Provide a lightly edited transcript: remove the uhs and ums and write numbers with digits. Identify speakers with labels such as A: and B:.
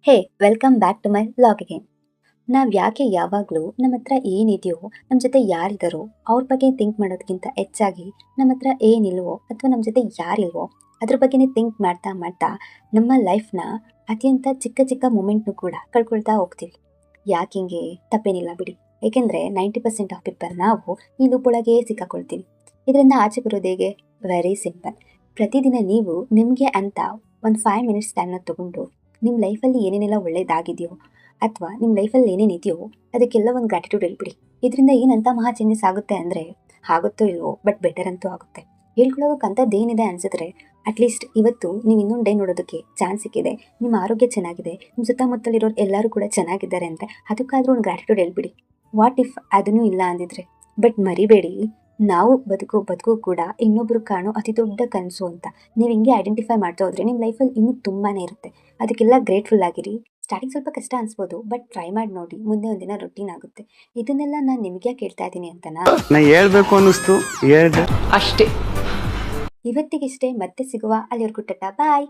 A: Hey welcome back to my vlog again. ನಾವು ಯಾಕೆ ಯಾವಾಗಲೂ ನಮ್ಮ ಹತ್ರ ಏನಿದೆಯೋ, ನಮ್ಮ ಜೊತೆ ಯಾರಿದ್ದಾರೋ ಅವ್ರ ಬಗ್ಗೆ ಥಿಂಕ್ ಮಾಡೋದಕ್ಕಿಂತ ಹೆಚ್ಚಾಗಿ ನಮ್ಮ ಹತ್ರ ಏನಿಲ್ವೋ ಅಥವಾ ನಮ್ಮ ಜೊತೆ ಯಾರಿಲ್ವೋ ಅದ್ರ ಬಗ್ಗೆನೇ ಥಿಂಕ್ ಮಾಡ್ತಾ ಮಾಡ್ತಾ ನಮ್ಮ ಲೈಫ್ನ ಅತ್ಯಂತ ಚಿಕ್ಕ ಚಿಕ್ಕ ಮೂಮೆಂಟ್ನು ಕೂಡ ಕಳ್ಕೊಳ್ತಾ ಹೋಗ್ತೀವಿ. ಯಾಕೆ ಹಿಂಗೆ? ತಪ್ಪೇನಿಲ್ಲ ಬಿಡಿ. ಏಕೆಂದರೆ 90% ಆಫ್ ಪೀಪಲ್ ನಾವು ಈ ಲೂಪ್ ಒಳಗೆ ಸಿಕ್ಕಾಕೊಳ್ತೀವಿ. ಇದರಿಂದ ಆಚೆ ಬರೋದು ಹೇಗೆ? Very simple. ಪ್ರತಿದಿನ ನೀವು ನಿಮಗೆ ಅಂತ ಒಂದು 5 ಮಿನಿಟ್ಸ್ ಟೈಮ್ನ ತೊಗೊಂಡು ನಿಮ್ಮ ಲೈಫಲ್ಲಿ ಏನೇನೆಲ್ಲ ಒಳ್ಳೇದಾಗಿದೆಯೋ ಅಥವಾ ನಿಮ್ಮ ಲೈಫಲ್ಲಿ ಏನೇನಿದೆಯೋ ಅದಕ್ಕೆಲ್ಲ ಒಂದು ಗ್ರ್ಯಾಟಿಟ್ಯೂಡ್ ಹೇಳ್ಬಿಡಿ. ಇದರಿಂದ ಏನಂತ ಮಹಾ ಚೇಂಜಸ್ ಆಗುತ್ತೆ ಅಂದರೆ, ಆಗುತ್ತೋ ಇಲ್ವೋ ಬಟ್ ಬೆಟರ್ ಅಂತೂ ಆಗುತ್ತೆ. ಹೇಳ್ಕೊಳ್ಳೋದಕ್ಕಂಥದ್ದೇನಿದೆ ಅನಿಸಿದ್ರೆ ಅಟ್ಲೀಸ್ಟ್ ಇವತ್ತು ನೀವು ಇನ್ನೊಂದು ಡೇ ನೋಡೋದಕ್ಕೆ ಚಾನ್ಸ್ ಸಿಕ್ಕಿದೆ, ನಿಮ್ಮ ಆರೋಗ್ಯ ಚೆನ್ನಾಗಿದೆ, ನಿಮ್ಮ ಸುತ್ತಮುತ್ತಲಿರೋರು ಎಲ್ಲರೂ ಕೂಡ ಚೆನ್ನಾಗಿದ್ದಾರೆ ಅಂದರೆ ಅದಕ್ಕಾದರೂ ಒಂದು ಗ್ರ್ಯಾಟಿಟ್ಯೂಡ್ ಹೇಳ್ಬಿಡಿ. ವಾಟ್ ಇಫ್ ಅದನ್ನೂ ಇಲ್ಲ ಅಂದಿದ್ರೆ? ಬಟ್ ಮರಿಬೇಡಿ, ನಾವು ಬದುಕು ಕೂಡ ಇನ್ನೊಬ್ರು ಕಾಣೋ ಅತಿ ದೊಡ್ಡ ಕನಸು ಅಂತ. ನೀವು ಹಿಂಗೆ ಐಡೆಂಟಿಫೈ ಮಾಡ್ತಾ ಹೋದ್ರೆ ನಿಮ್ಮ ಲೈಫಲ್ಲಿ ಇನ್ನೂ ತುಂಬಾ ಇರುತ್ತೆ. ಅದಕ್ಕೆಲ್ಲ ಗ್ರೇಟ್ಫುಲ್ ಆಗಿರಿ. ಸ್ಟಾರ್ಟಿಂಗ್ ಸ್ವಲ್ಪ ಕಷ್ಟ ಅನ್ಸ್ಬೋದು, ಬಟ್ ಟ್ರೈ ಮಾಡಿ ನೋಡಿ, ಮುಂದೆ ಒಂದಿನ ರೊಟೀನ್ ಆಗುತ್ತೆ. ಇದನ್ನೆಲ್ಲ ನಾನು ನಿಮಗೆ ಯಾಕೆ ಹೇಳ್ತಾ ಇದ್ದೀನಿ ಅಂತನಾ?
B: ನಾ ಹೇಳ್ಬೇಕು ಅನ್ನಿಸ್ತು, ಹೇಳ್ದೆ
C: ಅಷ್ಟೇ.
A: ಇವತ್ತಿಗಿಷ್ಟೇ, ಮತ್ತೆ ಸಿಗುವ. ಅಲ್ಲಿವರೆಗೂ ಟಾಟಾ ಬಾಯ್.